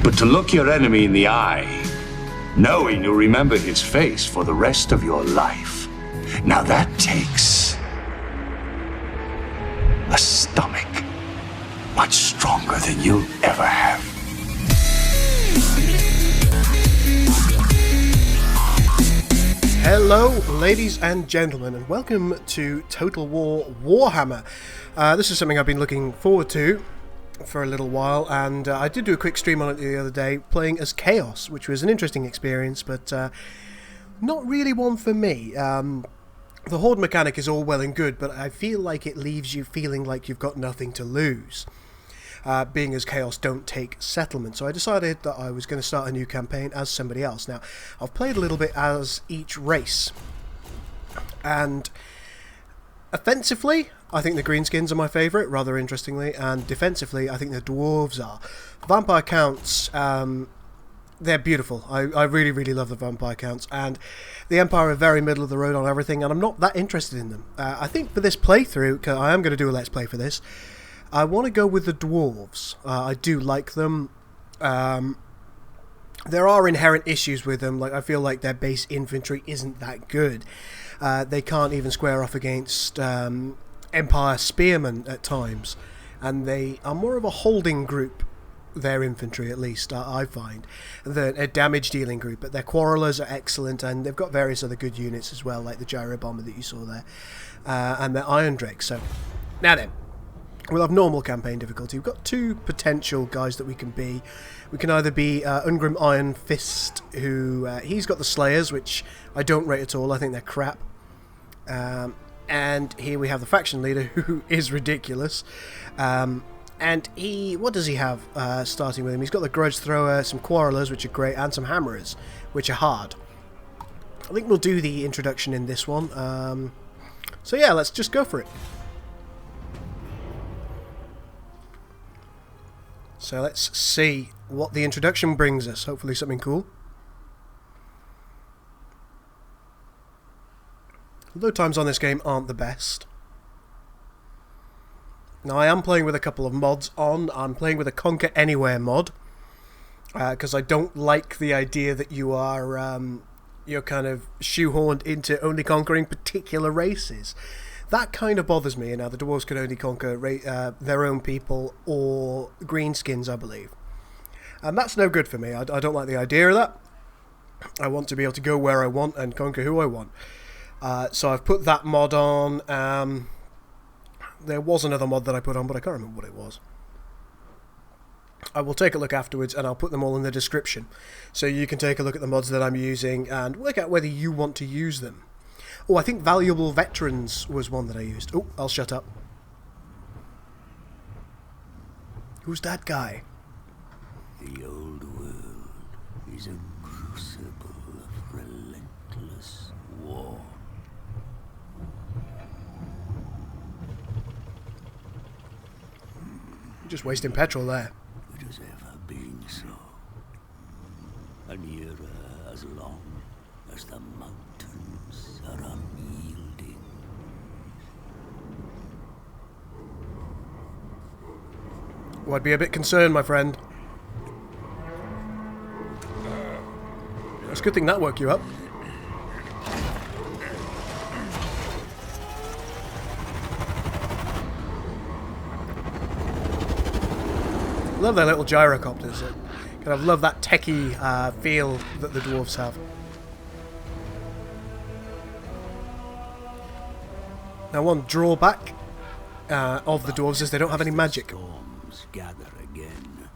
But to look your enemy in the eye, knowing you'll remember his face for the rest of your life, now that takes a stomach much stronger than you'll ever have. Hello, ladies and gentlemen, and welcome to Total War Warhammer. This is something I've been looking forward to for a little while, and I did do a quick stream on it the other day, playing as Chaos, which was an interesting experience, but not really one for me. The Horde mechanic is all well and good, but I feel like it leaves you feeling like you've got nothing to lose. Being as Chaos don't take settlement, so I decided that I was going to start a new campaign as somebody else. Now, I've played a little bit as each race, and offensively, I think the greenskins are my favourite, rather interestingly, and defensively, I think the dwarves are. Vampire counts, they're beautiful. I really, really love the vampire counts, and the Empire are very middle of the road on everything, and I'm not that interested in them. I think for this playthrough, because I am going to do a Let's Play for this, I want to go with the dwarves. I do like them. There are inherent issues with them. Like, I feel like their base infantry isn't that good. They can't even square off against Empire spearmen at times, and they are more of a holding group. Their infantry, at least, I find. They're a damage dealing group, but their quarrelers are excellent, and they've got various other good units as well, like the gyro bomber that you saw there, and their iron drake. So now then, we'll have normal campaign difficulty. We've got two potential guys that we can be. We can either be Ungrim Iron Fist, who he's got the Slayers, which I don't rate at all. I think they're crap. And here we have the faction leader, who is ridiculous. And he, what does he have starting with him? He's got the Grudge Thrower, some Quarrelers, which are great, and some Hammerers, which are hard. I think we'll do the introduction in this one. So yeah, let's just go for it. So let's see what the introduction brings us. Hopefully something cool. Load times on this game aren't the best. Now, I am playing with a couple of mods on. I'm playing with a Conquer Anywhere mod, because I don't like the idea that you are you're kind of shoehorned into only conquering particular races. That kind of bothers me. Now, the dwarves can only conquer their own people or greenskins, I believe. And that's no good for me. I don't like the idea of that. I want to be able to go where I want and conquer who I want. So I've put that mod on. There was another mod that I put on, but I can't remember what it was. I will take a look afterwards, and I'll put them all in the description. So you can take a look at the mods that I'm using and work out whether you want to use them. Oh, I think Valuable Veterans was one that I used. Oh, I'll shut up. Who's that guy? The old world is a crucible of relentless war. Just wasting petrol there. It has ever been so. An era as long as the mountains are unyielding. Well, I'd be a bit concerned, my friend. It's a good thing that woke you up. I love their little gyrocopters. Kind of love that techie feel that the dwarves have. Now, one drawback of the dwarves is they don't have any magic. Storms gather again.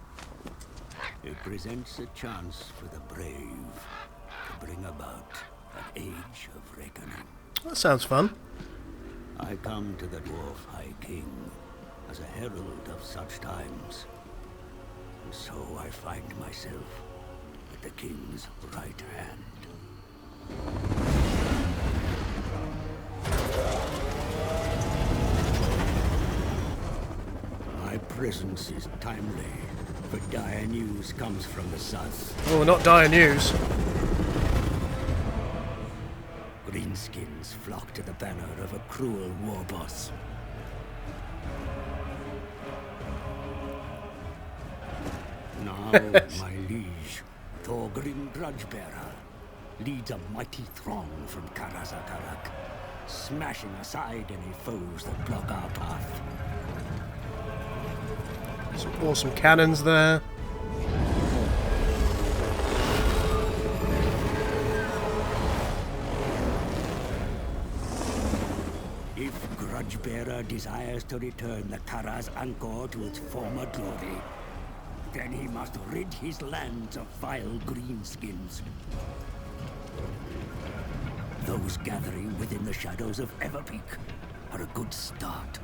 It presents a chance for the brave to bring about an age of reckoning. That sounds fun. I come to the Dwarf High King as a herald of such times. And so I find myself at the King's right hand. My presence is timely, for dire news comes from the south. Oh, not dire news. Greenskins flock to the banner of a cruel war boss. Now my liege, Thorgrim Grudgebearer, leads a mighty throng from Karazakarak, smashing aside any foes that block our path. Some awesome cannons there. If Grudgebearer desires to return the Karaz Angkor to its former glory, then he must rid his lands of vile greenskins. Those gathering within the shadows of Everpeak are a good start.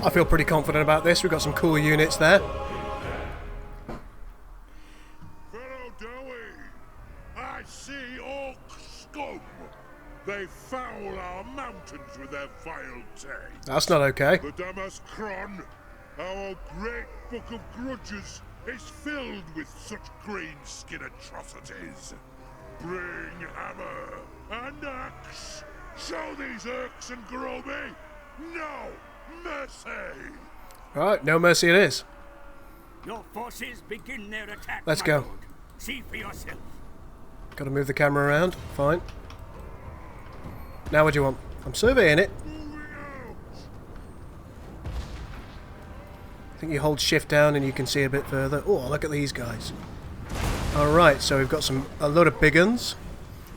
I feel pretty confident about this. We've got some cool units there. Fellow Dowie, I see orc scum. They foul our mountains with their vile taste. That's not okay. The Damas Kron, our great book of grudges, is filled with such greenskin atrocities. Bring hammer and axe. Show these Urks and Groby no mercy. Right, no mercy it is. Your forces begin their attack. Let's my go. lord. See for yourself. Got to move the camera around. Fine. Now what do you want? I'm surveying it. Moving out. I think you hold shift down and you can see a bit further. Oh, look at these guys. Alright, so we've got a load of big uns.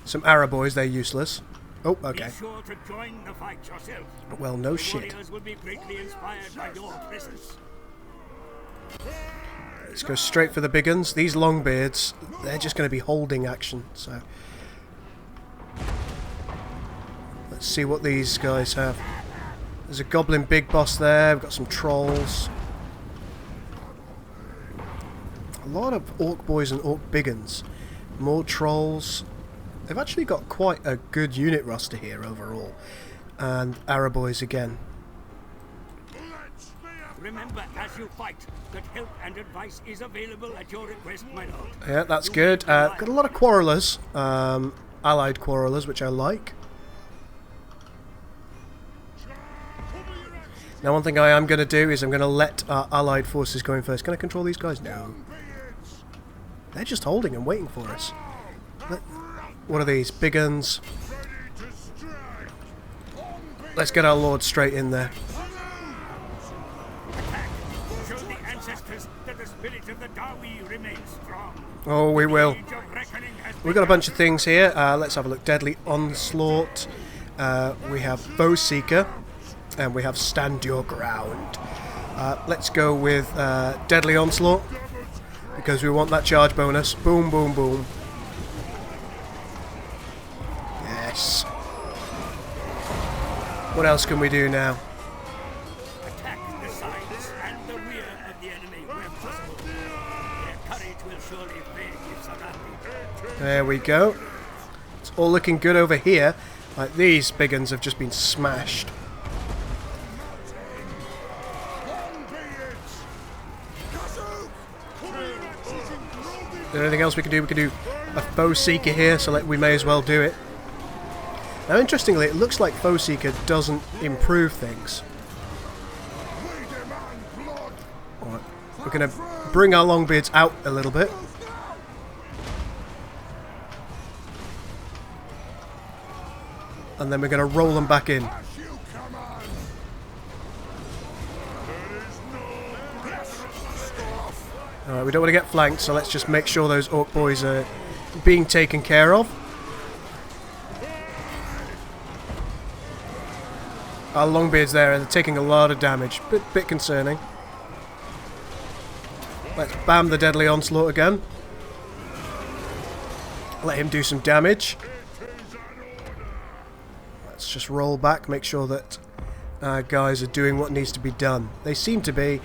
Some Araboys, they're useless. Oh, okay. Be sure to join the fight yourself. Well, no The shit. warriors will be greatly inspired by your presence. Let's go straight for the big uns. These Longbeards, they're just going to be holding action, so... Let's see what these guys have. There's a goblin big boss there. We've got some trolls. A lot of orc boys and orc biggins. More trolls. They've actually got quite a good unit roster here overall. And Araboys again. Remember, as you fight, that help and advice is available at your request, my lord. Yeah, that's good. Got a lot of quarrelers. Allied quarrelers, which I like. Now, one thing I am going to do is I'm going to let our allied forces go in first. Can I control these guys? No. They're just holding and waiting for us. What are these? Big uns. Let's get our lord straight in there. Show the ancestors that the spirit of the Dawi remains strong. Oh, we will. The age of reckoning has We've got a bunch of things here. Let's have a look. Deadly Onslaught. We have Foe Seeker. And we have Stand Your Ground. Let's go with Deadly Onslaught. Because we want that charge bonus. Boom, boom, boom. Yes. What else can we do now? attack the sides and the rear of the enemy where possible. Their courage will surely fade if surrounded. There we go. It's all looking good over here. Like these big uns have just been smashed. Is there anything else we can do? We can do a Foe Seeker here, so we may as well do it. Now, interestingly, it looks like Foe Seeker doesn't improve things. Alright, we're going to bring our Longbeards out a little bit. And then we're going to roll them back in. Alright, we don't want to get flanked, so let's just make sure those orc boys are being taken care of. Our Longbeards there are taking a lot of damage. Bit concerning. Let's bam the Deadly Onslaught again. Let him do some damage. Let's just roll back, make sure that our guys are doing what needs to be done. They seem to be.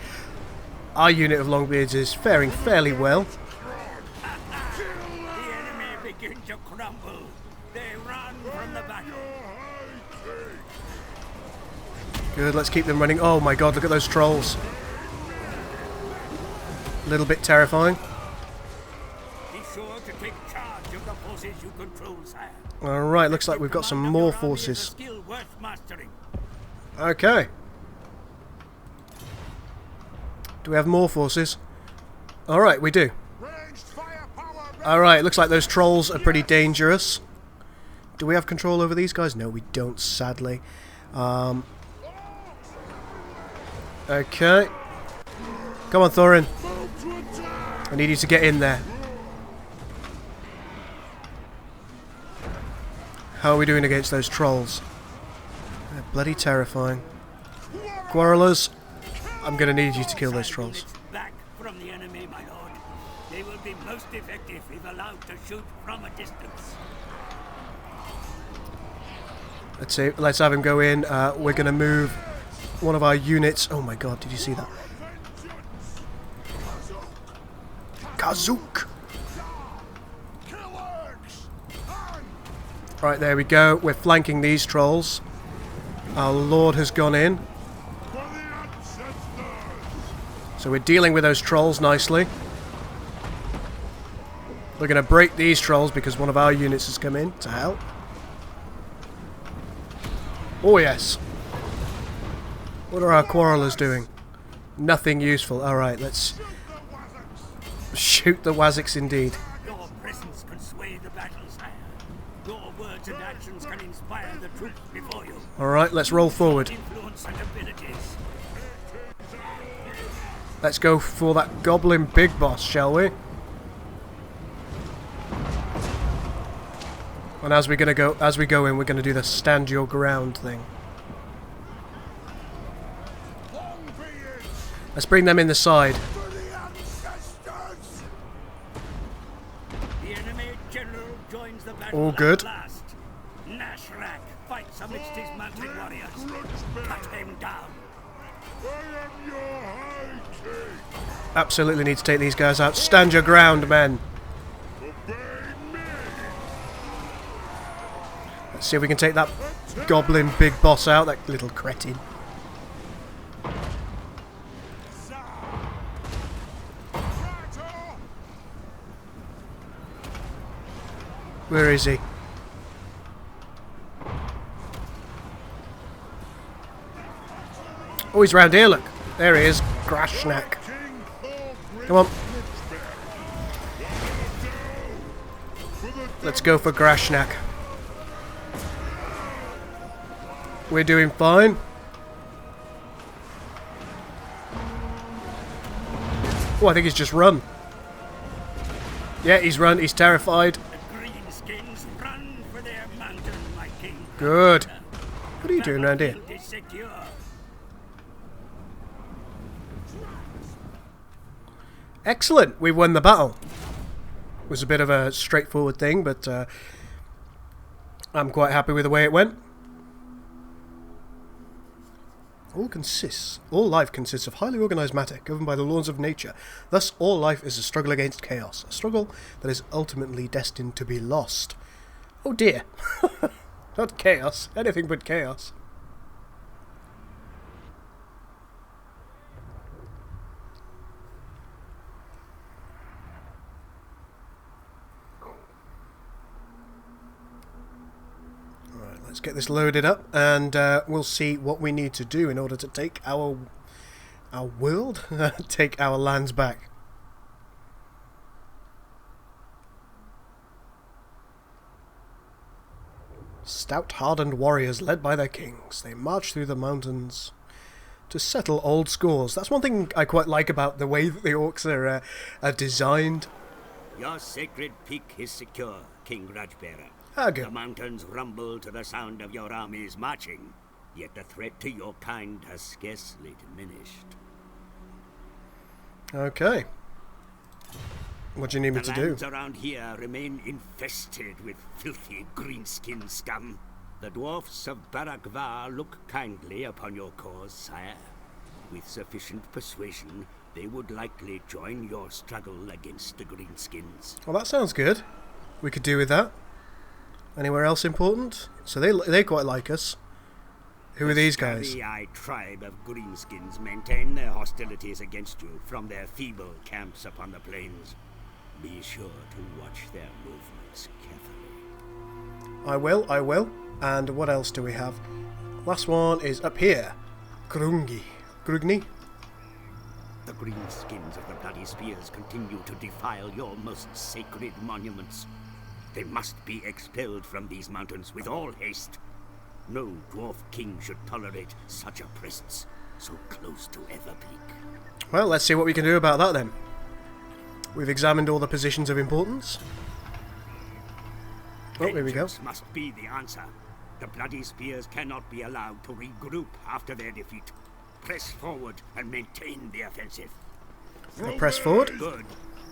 Our unit of Longbeards is faring fairly well. The enemy begin to crumble. They run from the battle. Good, let's keep them running. Oh my god, look at those trolls. A little bit terrifying. Be sure to take charge of the forces you control, sire. Alright, looks like we've got some more forces. Skill worth mastering. Okay. Do we have more forces? Alright, we do. Ranged firepower. Alright, looks like those trolls are pretty dangerous. Do we have control over these guys? No, we don't, sadly. Okay. Come on, Thorin. I need you to get in there. How are we doing against those trolls? They're bloody terrifying. Quarrelers, I'm going to need you to kill those trolls. Back from the enemy, my lord. They will be most effective if allowed to shoot from a distance. Let's see. Let's have him go in. We're going to move one of our units. Oh my god, did you see that? Kazook! Right, there we go. We're flanking these trolls. Our lord has gone in. So we're dealing with those trolls nicely. We're going to break these trolls because one of our units has come in to help. Oh yes. What are our quarrelers doing? Nothing useful. Alright, let's shoot the Waziks indeed. Your presence can sway the battle, sire. Your words and actions can inspire the troops before you. Alright, let's roll forward. Influence and abilities. Let's go for that goblin big boss, shall we? And as we go in, we're gonna do the stand your ground thing. Let's bring them in the side. The enemy general joins the battle. All good. At last. Nashrak fights amidst his mountain warriors. Cut him down. I am your high king. Absolutely need to take these guys out. Stand your ground, men. Obey me. Let's see if we can take that goblin big boss out, that little cretin. Where is he? Oh, he's round here, look. There he is. Grashnak. Come on. Let's go for Grashnak. We're doing fine. Oh, I think he's just run. Yeah, he's run. He's terrified. The greenskins run for their mountain, my king. Good. What are you doing around here? Field is secure. Excellent. We won the battle. It was a bit of a straightforward thing, but I'm quite happy with the way it went. All life consists of highly organised matter, governed by the laws of nature. Thus, all life is a struggle against chaos, a struggle that is ultimately destined to be lost. Oh dear. Not chaos, anything but chaos. Let's get this loaded up, and we'll see what we need to do in order to take our world, take our lands back. Stout, hardened warriors led by their kings, they march through the mountains to settle old scores. That's one thing I quite like about the way that the orcs are designed. Your sacred peak is secure, King Rajbearer. Ah, good. The mountains rumble to the sound of your armies marching, yet the threat to your kind has scarcely diminished. Okay. What do you need me The to do? lands around here remain infested with filthy greenskin scum. The dwarfs of Baragvar look kindly upon your cause, sire. With sufficient persuasion, they would likely join your struggle against the greenskins. Well, that sounds good. We could do with that. Anywhere else important? So they quite like us. Who are these guys? The scurry-eyed tribe of greenskins maintain their hostilities against you from their feeble camps upon the plains. Be sure to watch their movements carefully. I will. And what else do we have? Last one is up here. Grugni. the greenskins of the Bloody Spears continue to defile your most sacred monuments. They must be expelled from these mountains with all haste. No dwarf king should tolerate such a presence so close to Everpeak. Well, let's see what we can do about that then. We've examined all the positions of importance. Oh, here we go. Vengeance must be the answer. The Bloody Spears cannot be allowed to regroup after their defeat. Press forward and maintain the offensive. Press forward. Good.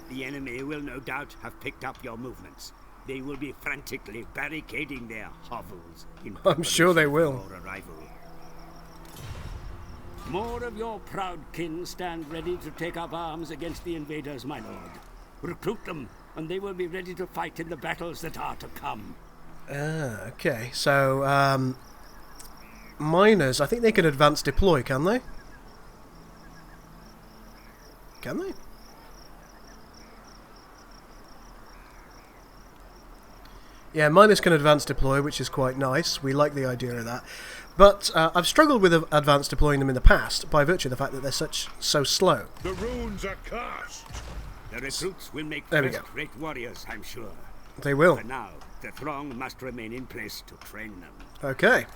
The enemy will no doubt have picked up your movements. They will be frantically barricading their hovels. I'm sure they will. For arrival. More of your proud kin stand ready to take up arms against the invaders, my lord. Recruit them, and they will be ready to fight in the battles that are to come. Okay. So, miners, I think they can advance deploy, can they? Can they? Yeah, miners can advance deploy, which is quite nice. We like the idea of that. But I've struggled with advance deploying them in the past by virtue of the fact that they're so slow. The runes are cast. The recruits will make There we first go. great warriors, I'm sure. They will. For now, the throng must remain in place to train them. Okay.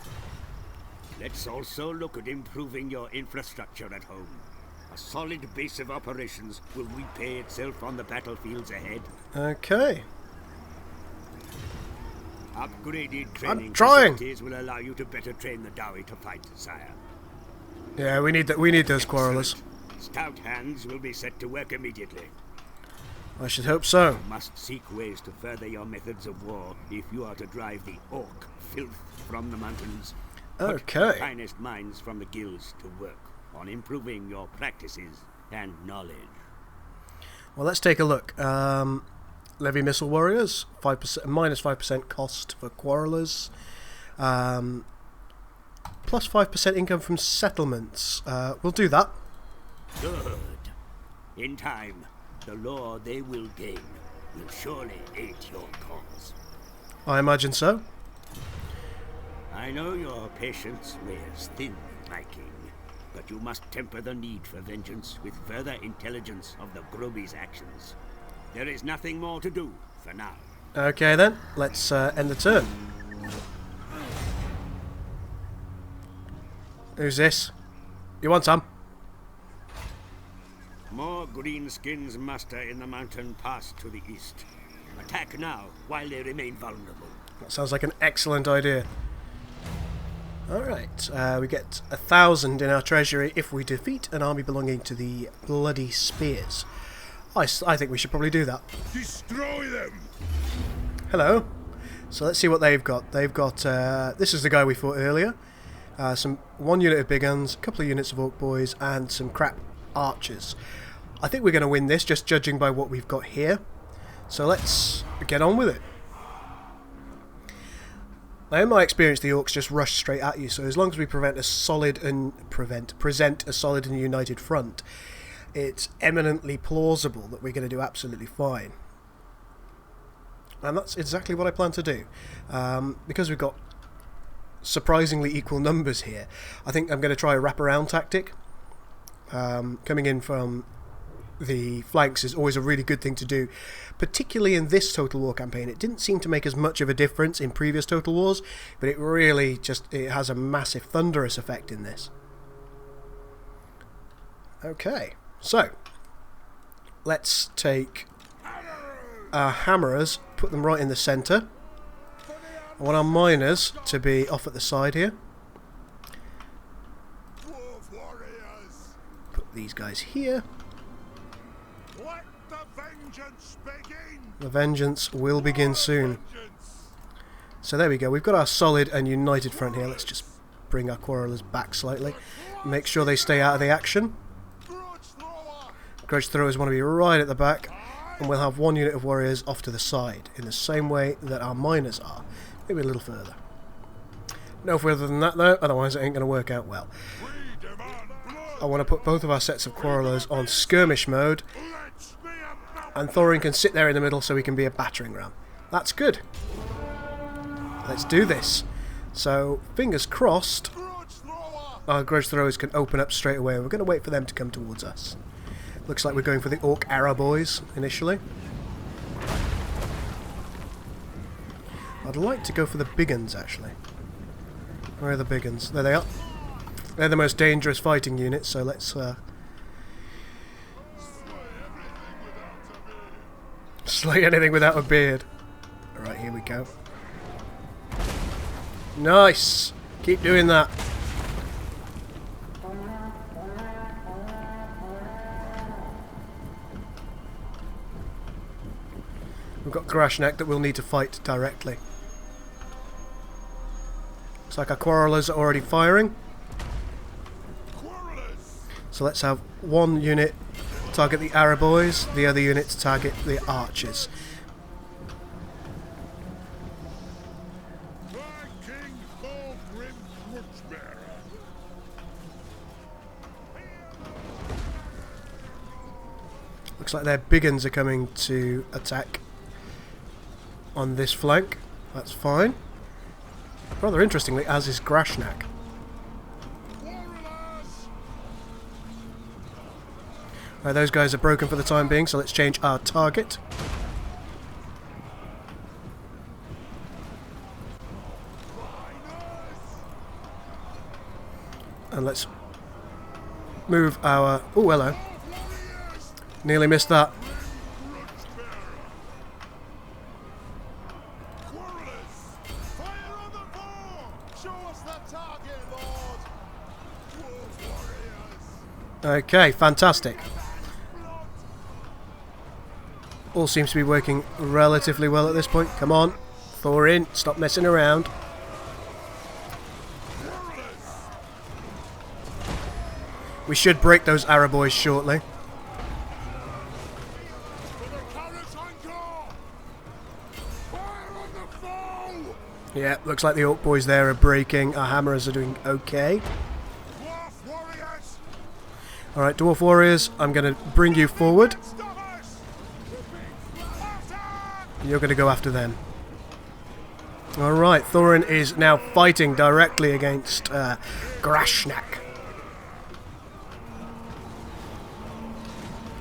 Let's also look at improving your infrastructure at home. A solid base of operations will repay itself on the battlefields ahead. Okay. Upgraded training trying. facilities will allow you to better train the Dowie to fight, sire. Yeah, we need that. We need those quarrelers. Stout hands will be set to work immediately. I should hope so. You must seek ways to further your methods of war if you are to drive the orc filth from the mountains. Put Okay. the finest minds from the guilds to work on improving your practices and knowledge. Well, let's take a look. Levy missile warriors, 5% minus 5% cost for quarrelers. Plus 5% income from settlements. We'll do that. Good. In time, the lore they will gain will surely aid your cause. I imagine so. I know your patience wears thin, my king, but you must temper the need for vengeance with further intelligence of the Groby's actions. There is nothing more to do for now. Okay then, let's end the turn. Who's this? You want some? More greenskins muster in the mountain pass to the east. Attack now while they remain vulnerable. That sounds like an excellent idea. Alright, we get 1,000 in our treasury if we defeat an army belonging to the Bloody Spears. I think we should probably do that. Destroy them. Hello. So let's see what they've got. They've got, this is the guy we fought earlier. One unit of big guns, a couple of units of orc boys, and some crap archers. I think we're going to win this, just judging by what we've got here. So let's get on with it. Now, in my experience, the orcs just rush straight at you. So as long as we present a solid and united front, it's eminently plausible that we're going to do absolutely fine. And that's exactly what I plan to do. Because we've got surprisingly equal numbers here, I think I'm going to try a wraparound tactic. Coming in from the flanks is always a really good thing to do, particularly in this Total War campaign. It didn't seem to make as much of a difference in previous Total Wars, but it really it has a massive thunderous effect in this. Okay, so let's take our hammerers, put them right in the centre. I want our miners to be off at the side here. Dwarf warriors. Put these guys here. Let the vengeance begin. The vengeance will begin soon. Vengeance. So there we go. We've got our solid and united front here. Let's just bring our quarrelers back slightly. Make sure they stay out of the action. Grudge thrower. Grudge throwers want to be right at the back. And we'll have one unit of warriors off to the side, in the same way that our miners are. Maybe a little further. No further than that though, otherwise it ain't going to work out well. We demand blood. I want to put both of our sets of quarrelers on skirmish mode, Let's be about. and Thorin can sit there in the middle so he can be a battering ram. That's good. Let's do this. So, fingers crossed, Grudge thrower. our grudge throwers can open up straight away. We're going to wait for them to come towards us. Looks like we're going for the Orc Arrow boys initially. I'd like to go for the big uns actually. Where are the big uns? There they are. They're the most dangerous fighting units, so let's slay anything without a beard. Alright, here we go. Nice! Keep doing that. We've got Grashnak that we'll need to fight directly. Looks like our Quarrelers are already firing. So let's have one unit target the Arrow boys, the other unit to target the archers. Looks like their big uns are coming to attack on this flank. That's fine. Rather interestingly, as is Grashnak. Right, those guys are broken for the time being, so let's change our target. And let's move our... Oh, hello. Nearly missed that. Okay, fantastic. All seems to be working relatively well at this point. Come on, Thorin, stop messing around. We should break those Arrow boys shortly. Yeah, looks like the Orc boys there are breaking. Our Hammerers are doing okay. Alright, Dwarf Warriors, I'm going to bring you forward. You're going to go after them. Alright, Thorin is now fighting directly against Grashnak.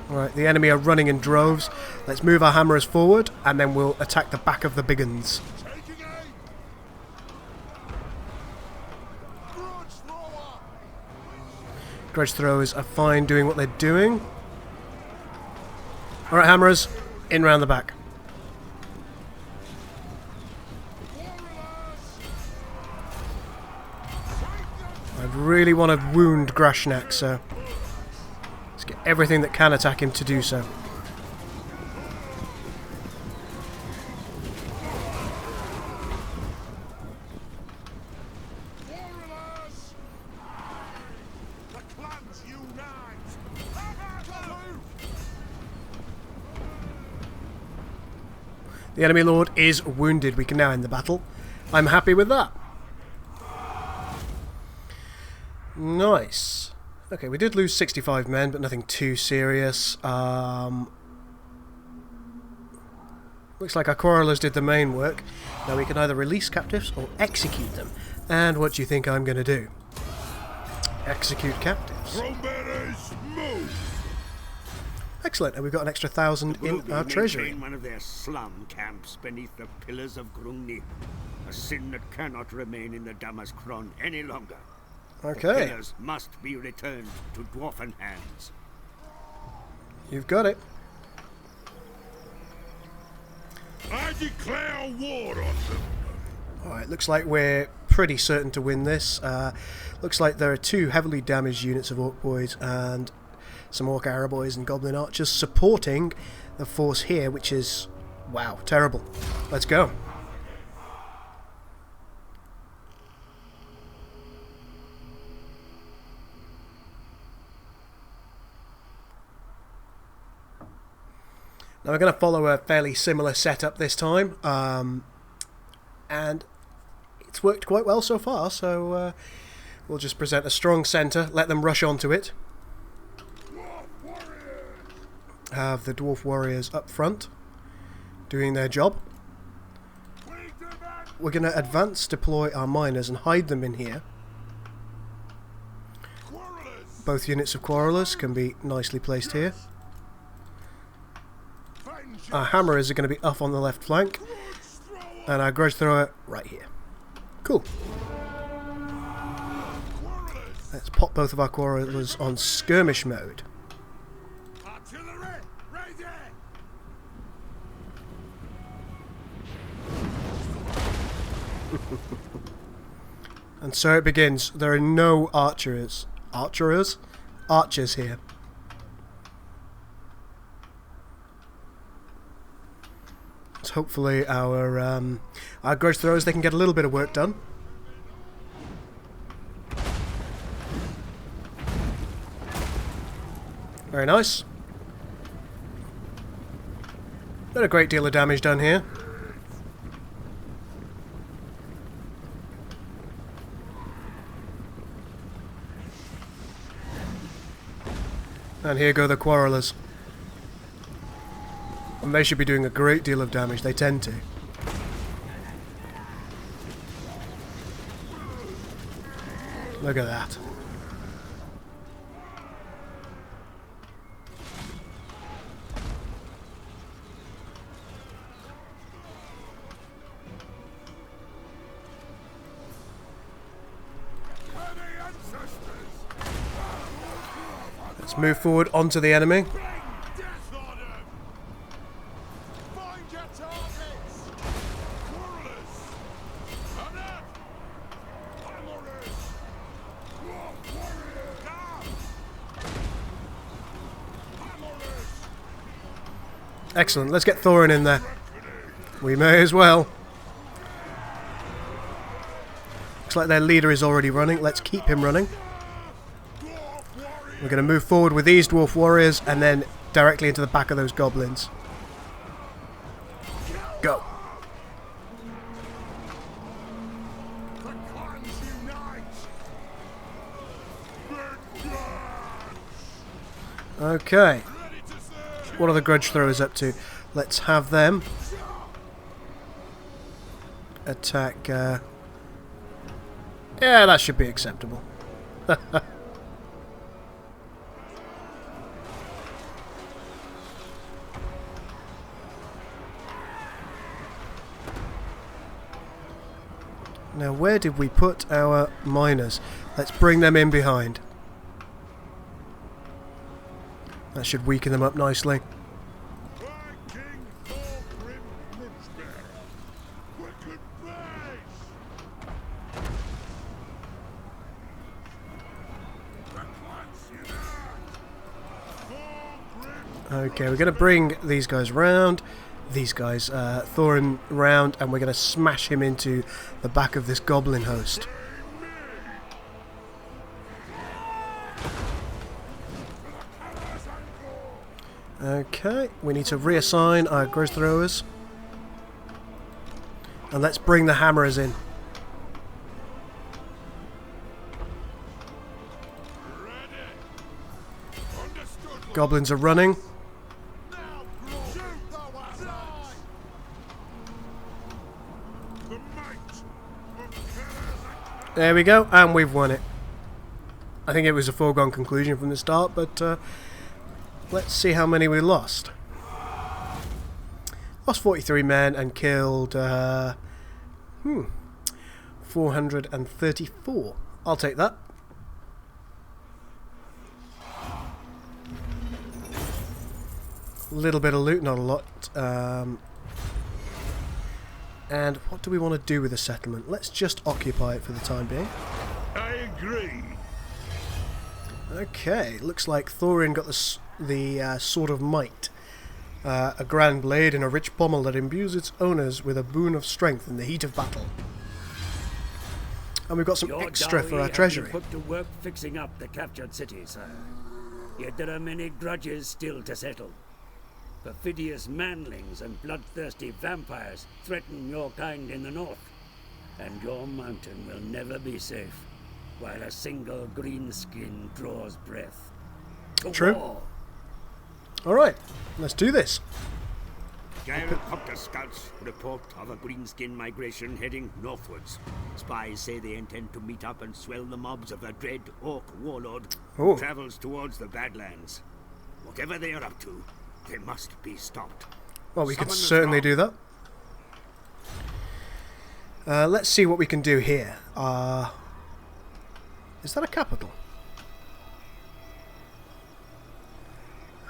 Alright, the enemy are running in droves. Let's move our Hammerers forward, and then we'll attack the back of the big uns. Grudge throwers are fine doing what they're doing. Alright, Hammerers, in round the back. I really want to wound Grashnak, so let's get everything that can attack him to do so. The enemy lord is wounded. We can now end the battle. I'm happy with that. Nice. Okay, we did lose 65 men, but nothing too serious. Looks like our Quarrelers did the main work. Now we can either release captives or execute them. And what do you think I'm going to do? Execute captives. Excellent, and we've got an extra 1,000 in our treasury. One of their slum camps beneath the pillars of Grungni. A sin that cannot remain in the Damaskron any longer. Okay. The pillars must be returned to dwarven hands. You've got it. I declare war on them. Alright, looks like we're pretty certain to win this. Looks like there are 2 heavily damaged units of Orc boys and some Orc Arrow boys and Goblin archers supporting the force here, which is, wow, terrible. Let's go. Now we're going to follow a fairly similar setup this time, and it's worked quite well so far, so we'll just present a strong centre, let them rush onto it. Have the Dwarf Warriors up front, doing their job. We're going to advance, deploy our miners and hide them in here. Both units of Quarrelers can be nicely placed here. Our hammerers are going to be up on the left flank. And our grudge thrower right here. Cool. Let's pop both of our quarrelers on skirmish mode. Artillery, ready! And so it begins. There are no archers. Archers here. So hopefully our grudge throwers, they can get a little bit of work done. Very nice. Not a great deal of damage done here. And here go the quarrelers. And they should be doing a great deal of damage. They tend to. Look at that. Let's move forward onto the enemy. Excellent, let's get Thorin in there. We may as well. Looks like their leader is already running. Let's keep him running. We're going to move forward with these dwarf warriors and then directly into the back of those goblins. Go. Okay. What are the grudge throwers up to? Let's have them attack. Yeah, that should be acceptable. Now, where did we put our miners? Let's bring them in behind. That should weaken them up nicely. Okay, we're going to bring these guys round. These guys, Thorin round, and we're going to smash him into the back of this goblin host. Okay, we need to reassign our grudge throwers. And let's bring the hammerers in. Goblins are running. There we go, and we've won it. I think it was a foregone conclusion from the start, but let's see how many we lost. Lost 43 men and killed 434. I'll take that. A little bit of loot, not a lot. And what do we want to do with the settlement? Let's just occupy it for the time being. I agree. Okay, looks like Thorin got the Sword of Might. A grand blade and a rich pommel that imbues its owners with a boon of strength in the heat of battle. And we've got some extra for our treasury. Put to work fixing up the captured cities, yet there are many grudges still to settle. Perfidious manlings and bloodthirsty vampires threaten your kind in the north, and your mountain will never be safe while a single greenskin draws breath. True. Alright, let's do this. Gyrocopter scouts report of a greenskin migration heading northwards. Spies say they intend to meet up and swell the mobs of a dread orc warlord who travels towards the Badlands. Whatever they are up to, they must be stopped. Well, we could Summon the certainly drum. do that. Let's see what we can do here. Is that a capital?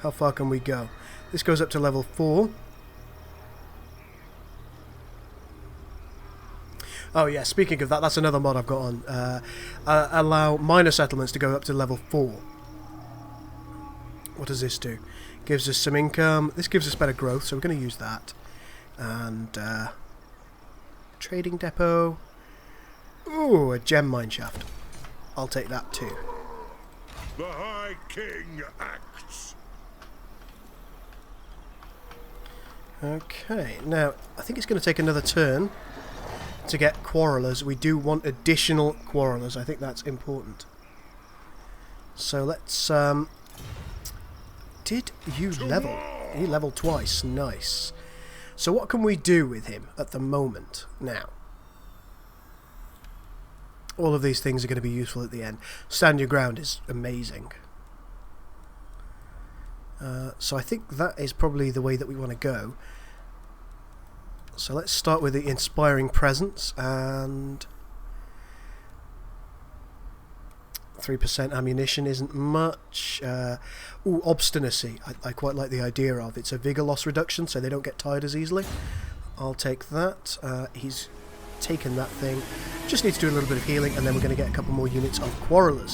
How far can we go? This goes up to level 4. Oh yeah, speaking of that, that's another mod I've got on. Allow minor settlements to go up to level 4. What does this do? Gives us some income. This gives us better growth, so we're going to use that. And trading depot. Ooh, a gem mine shaft. I'll take that too. The High King acts. Okay, now I think it's going to take another turn to get quarrelers. We do want additional quarrelers. I think that's important. So let's did you level? He leveled twice. Nice. So what can we do with him at the moment now? All of these things are going to be useful at the end. Stand your ground is amazing. So I think that is probably the way that we want to go. So let's start with the inspiring presence and 3% ammunition isn't much. Ooh, obstinacy. I quite like the idea of. It's a vigor loss reduction, so they don't get tired as easily. I'll take that. He's taken that thing. Just need to do a little bit of healing, and then we're going to get a couple more units of quarrelers.